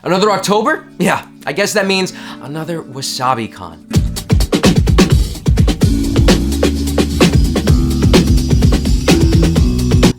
Another October? Yeah, I guess that means another Wasabi Con.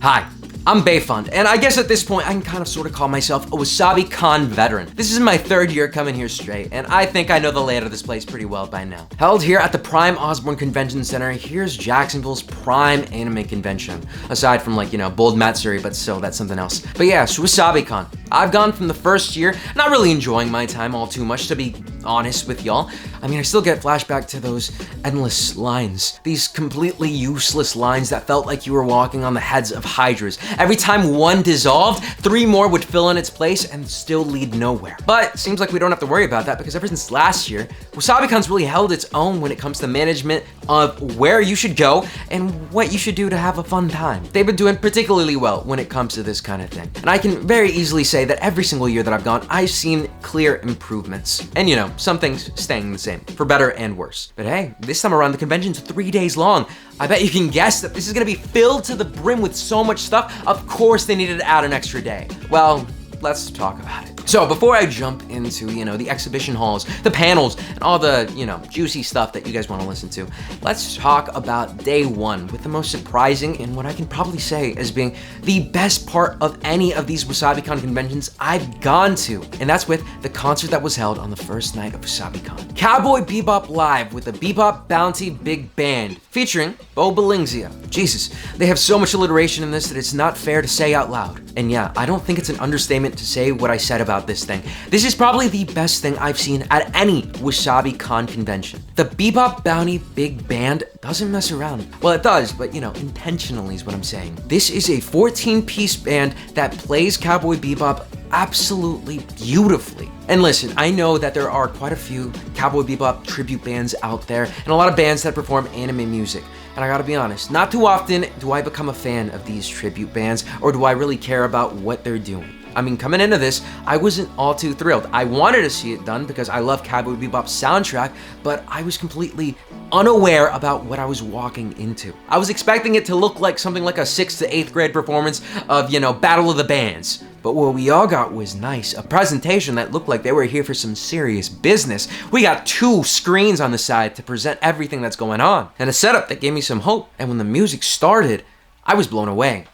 Hi, I'm Bayfond, and I guess at this point I can kind of sort of call myself a Wasabi Con veteran. This is my 3rd year coming here straight, and I think I know the layout of this place pretty well by now. Held here at the Prime Osborne Convention Center, here's Jacksonville's prime anime convention. Aside from like, Bold Matsuri, but still, that's something else. But yeah, so Wasabi Con. I've gone from the first year, not really enjoying my time all too much, to be honest with y'all. I mean, I still get flashback to those endless lines. These completely useless lines that felt like you were walking on the heads of hydras. Every time one dissolved, 3 more would fill in its place and still lead nowhere. But seems like we don't have to worry about that because ever since last year, WasabiCon's really held its own when it comes to management of where you should go and what you should do to have a fun time. They've been doing particularly well when it comes to this kind of thing. And I can very easily say that every single year that I've gone, I've seen clear improvements. And some things staying the same, for better and worse. But hey, this time around the convention's 3 days long. I bet you can guess that this is gonna be filled to the brim with so much stuff. Of course they needed to add an extra day. Well, let's talk about it. So before I jump into, the exhibition halls, the panels, and all the, juicy stuff that you guys want to listen to, let's talk about day 1 with the most surprising and what I can probably say as being the best part of any of these WasabiCon conventions I've gone to. And that's with the concert that was held on the first night of WasabiCon. Cowboy Bebop Live with the Bebop Bounty Big Band featuring Bo Bellingsia. Jesus, they have so much alliteration in this that it's not fair to say out loud. And yeah, I don't think it's an understatement to say what I said about this thing. This is probably the best thing I've seen at any WasabiCon convention. The Bebop Bounty Big Band doesn't mess around. Well, it does, but intentionally is what I'm saying. This is a 14-piece band that plays Cowboy Bebop absolutely beautifully. And listen, I know that there are quite a few Cowboy Bebop tribute bands out there and a lot of bands that perform anime music. And I gotta be honest, not too often do I become a fan of these tribute bands or do I really care about what they're doing. I mean, coming into this, I wasn't all too thrilled. I wanted to see it done because I love Cowboy Bebop's soundtrack, but I was completely unaware about what I was walking into. I was expecting it to look like something like a 6th to 8th grade performance of, Battle of the Bands. But what we all got was nice, a presentation that looked like they were here for some serious business. We got 2 screens on the side to present everything that's going on, and a setup that gave me some hope. And when the music started, I was blown away.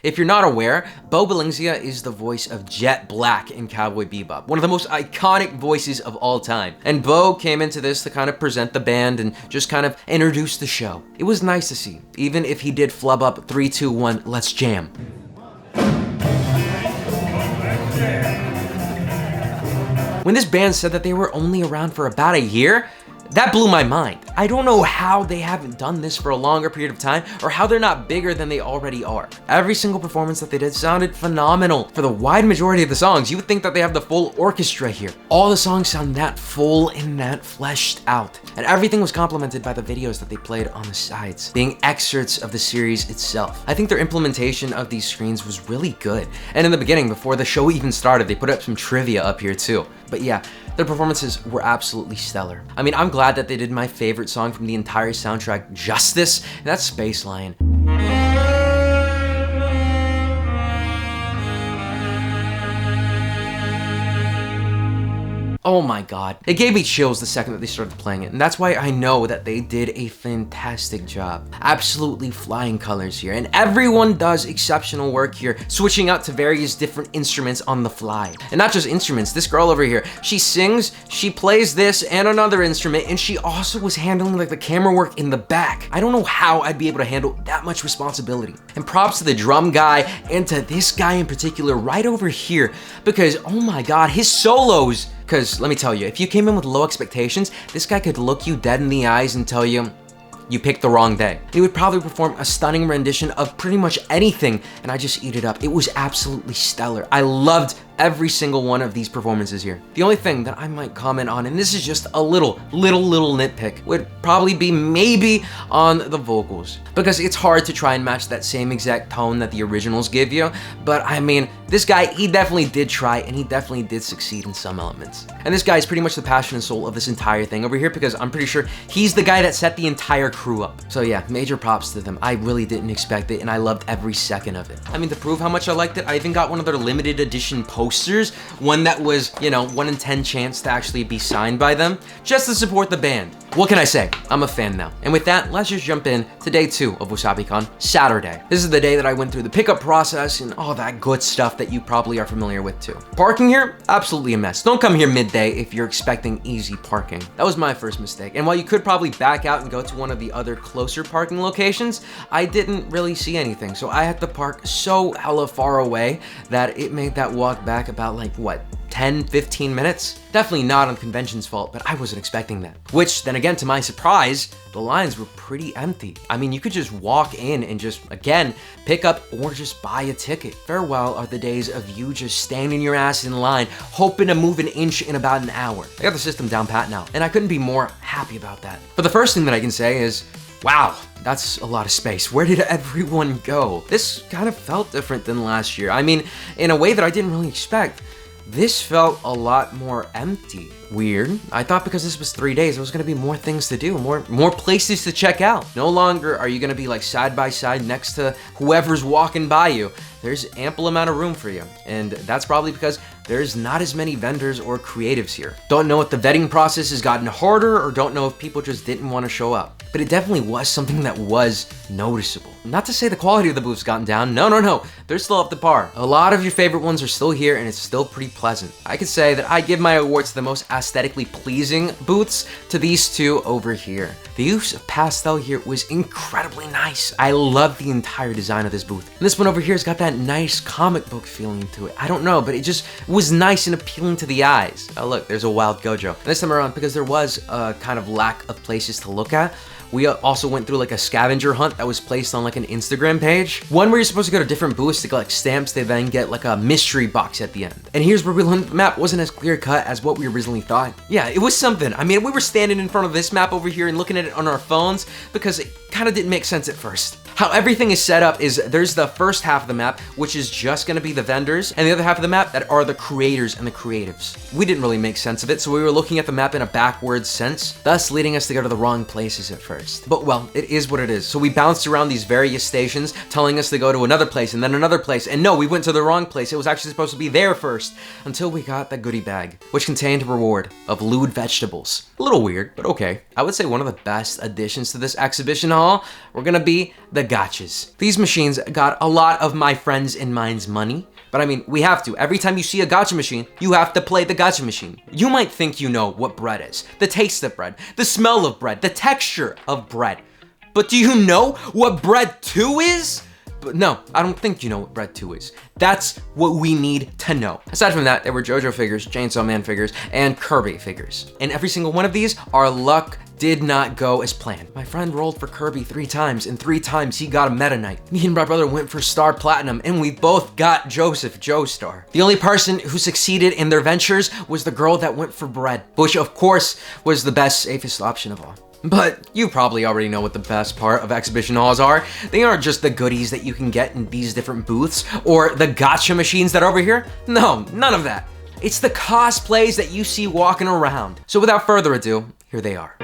If you're not aware, Bo Bellingsia is the voice of Jet Black in Cowboy Bebop, one of the most iconic voices of all time. And Bo came into this to kind of present the band and just kind of introduce the show. It was nice to see, even if he did flub up 3, 2, 1, let's jam. When this band said that they were only around for about a year, that blew my mind. I don't know how they haven't done this for a longer period of time or how they're not bigger than they already are. Every single performance that they did sounded phenomenal. For the wide majority of the songs, you would think that they have the full orchestra here. All the songs sound that full and that fleshed out. And everything was complemented by the videos that they played on the sides, being excerpts of the series itself. I think their implementation of these screens was really good. And in the beginning, before the show even started, they put up some trivia up here too. But yeah, their performances were absolutely stellar. I mean, I'm glad that they did my favorite song from the entire soundtrack justice, and that's Space Lion. Oh my god. It gave me chills the second that they started playing it, and that's why I know that they did a fantastic job. Absolutely flying colors here, and everyone does exceptional work here, switching out to various different instruments on the fly. And not just instruments, this girl over here, she sings, she plays this and another instrument, and she also was handling like the camera work in the back. I don't know how I'd be able to handle that much responsibility. And props to the drum guy and to this guy in particular right over here, because oh my god, his solos. Because let me tell you, if you came in with low expectations, this guy could look you dead in the eyes and tell you, you picked the wrong day. He would probably perform a stunning rendition of pretty much anything, and I just eat it up. It was absolutely stellar. I loved every single one of these performances here. The only thing that I might comment on, and this is just a little nitpick, would probably be maybe on the vocals. Because it's hard to try and match that same exact tone that the originals give you, but I mean, this guy, he definitely did try, and he definitely did succeed in some elements. And this guy is pretty much the passion and soul of this entire thing over here, because I'm pretty sure he's the guy that set the entire crew up. So yeah, major props to them. I really didn't expect it, and I loved every second of it. I mean, to prove how much I liked it, I even got one of their limited edition posters, one that was, you know, 1 in 10 chance to actually be signed by them, just to support the band. What can I say? I'm a fan now. And with that, let's just jump in to day 2 of WasabiCon, Saturday. This is the day that I went through the pickup process and all that good stuff that you probably are familiar with too. Parking here, absolutely a mess. Don't come here midday if you're expecting easy parking. That was my first mistake. And while you could probably back out and go to one of the other closer parking locations, I didn't really see anything. So I had to park so hella far away that it made that walk back about like, what, 10-15 minutes? Definitely not on convention's fault, but I wasn't expecting that. Which, then again, to my surprise, the lines were pretty empty. I mean, you could just walk in and just, again, pick up or just buy a ticket. Farewell are the days of you just standing your ass in line, hoping to move an inch in about an hour. I got the system down pat now, and I couldn't be more happy about that. But the first thing that I can say is, wow, that's a lot of space. Where did everyone go? This kind of felt different than last year. I mean, in a way that I didn't really expect. This felt a lot more empty. Weird. I thought because this was 3 days, there was gonna be more things to do, more places to check out. No longer are you gonna be like side by side next to whoever's walking by you. There's ample amount of room for you. And that's probably because there's not as many vendors or creatives here. Don't know if the vetting process has gotten harder or don't know if people just didn't want to show up. But it definitely was something that was noticeable. Not to say the quality of the booths gotten down. No. They're still up to par. A lot of your favorite ones are still here and it's still pretty pleasant. I could say that I give my awards to the most aesthetically pleasing booths to these two over here. The use of pastel here was incredibly nice. I love the entire design of this booth. And this one over here has got that nice comic book feeling to it. I don't know, but it just was nice and appealing to the eyes. Oh look, there's a wild Gojo. And this time around, because there was a kind of lack of places to look at, we also went through like a scavenger hunt that was placed on like an Instagram page. One where you're supposed to go to different booths to collect stamps, they then get like a mystery box at the end. And here's where we learned the map wasn't as clear cut as what we originally thought. Yeah, it was something. I mean, we were standing in front of this map over here and looking at it on our phones because it kind of didn't make sense at first. How everything is set up is there's the first half of the map, which is just gonna be the vendors, and the other half of the map that are the creators and the creatives. We didn't really make sense of it, so we were looking at the map in a backwards sense, thus leading us to go to the wrong places at first. But well, it is what it is. So we bounced around these various stations, telling us to go to another place and then another place, and no, we went to the wrong place. It was actually supposed to be there first, until we got the goodie bag, which contained a reward of lewd vegetables. A little weird, but okay. I would say one of the best additions to this exhibition hall were gonna be the gachas. These machines got a lot of my friends and mine's money, but I mean, we have to. Every time you see a gacha machine, you have to play the gacha machine. You might think you know what bread is, the taste of bread, the smell of bread, the texture of bread. But do you know what bread 2 is? But no, I don't think you know what bread 2 is. That's what we need to know. Aside from that, there were JoJo figures, Chainsaw Man figures, and Kirby figures. And every single one of these, our luck did not go as planned. My friend rolled for Kirby 3 times, and 3 times he got a Meta Knight. Me and my brother went for Star Platinum, and we both got Joseph Joestar. The only person who succeeded in their ventures was the girl that went for bread, which of course was the best, safest option of all. But you probably already know what the best part of exhibition halls are. They aren't just the goodies that you can get in these different booths or the gacha machines that are over here. No, none of that. It's the cosplays that you see walking around. So without further ado, here they are.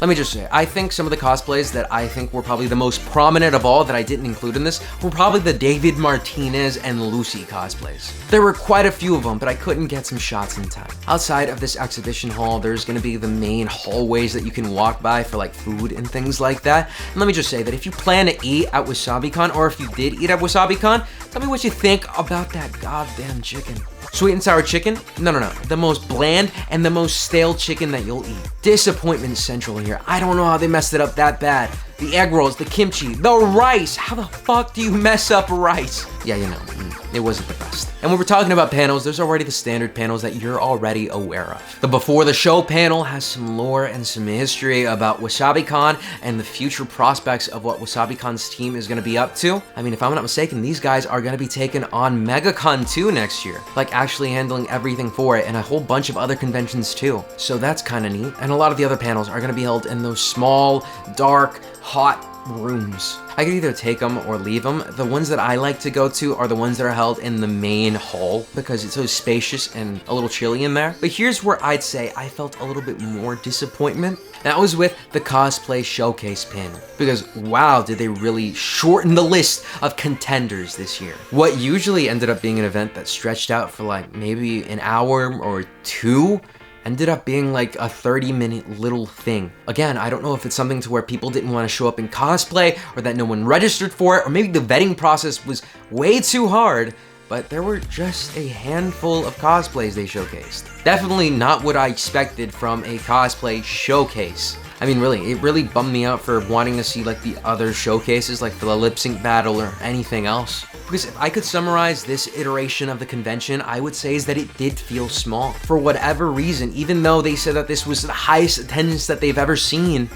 Let me just say, I think some of the cosplays that I think were probably the most prominent of all that I didn't include in this were probably the David Martinez and Lucy cosplays. There were quite a few of them, but I couldn't get some shots in time. Outside of this exhibition hall, there's gonna be the main hallways that you can walk by for like food and things like that. And let me just say that if you plan to eat at WasabiCon, or if you did eat at WasabiCon, tell me what you think about that goddamn chicken. Sweet and sour chicken? No. The most bland and the most stale chicken that you'll eat. Disappointment central here. I don't know how they messed it up that bad. The egg rolls, the kimchi, the rice. How the fuck do you mess up rice? Yeah, you know, it wasn't the best. And when we're talking about panels, there's already the standard panels that you're already aware of. The before the show panel has some lore and some history about WasabiCon and the future prospects of what WasabiCon's team is gonna be up to. I mean, if I'm not mistaken, these guys are gonna be taking on MegaCon 2 next year. Like actually handling everything for it and a whole bunch of other conventions too. So that's kinda neat. And a lot of the other panels are gonna be held in those small, dark, hot rooms. I could either take them or leave them. The ones that I like to go to are the ones that are held in the main hall because it's so spacious and a little chilly in there. But here's where I'd say I felt a little bit more disappointment. That was with the cosplay showcase panel. Because wow, did they really shorten the list of contenders this year. What usually ended up being an event that stretched out for like maybe an hour or two ended up being like a 30-minute little thing. Again, I don't know if it's something to where people didn't want to show up in cosplay or that no one registered for it, or maybe the vetting process was way too hard, but there were just a handful of cosplays they showcased. Definitely not what I expected from a cosplay showcase. I mean, really, it really bummed me out for wanting to see like the other showcases, like the lip sync battle or anything else. Because if I could summarize this iteration of the convention, I would say is that it did feel small. For whatever reason, even though they said that this was the highest attendance that they've ever seen,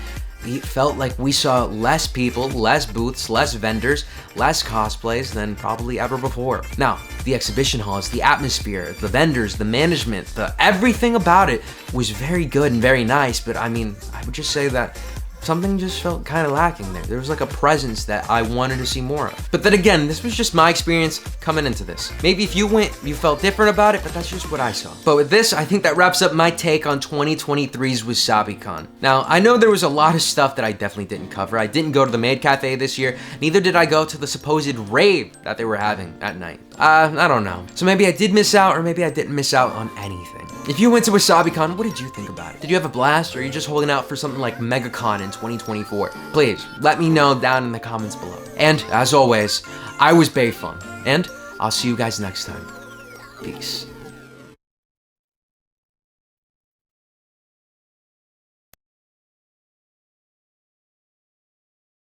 it felt like we saw less people, less booths, less vendors, less cosplays than probably ever before. Now, the exhibition halls, the atmosphere, the vendors, the management, everything about it was very good and very nice, but I mean, I would just say that something just felt kind of lacking there. There was like a presence that I wanted to see more of. But then again, this was just my experience coming into this. Maybe if you went, you felt different about it, but that's just what I saw. But with this, I think that wraps up my take on 2023's WasabiCon. Now, I know there was a lot of stuff that I definitely didn't cover. I didn't go to the Maid Cafe this year, neither did I go to the supposed rave that they were having at night. I don't know. So maybe I did miss out, or maybe I didn't miss out on anything. If you went to WasabiCon, what did you think about it? Did you have a blast, or are you just holding out for something like MegaCon in 2024? Please, let me know down in the comments below. And, as always, I was Bayfond, and I'll see you guys next time. Peace.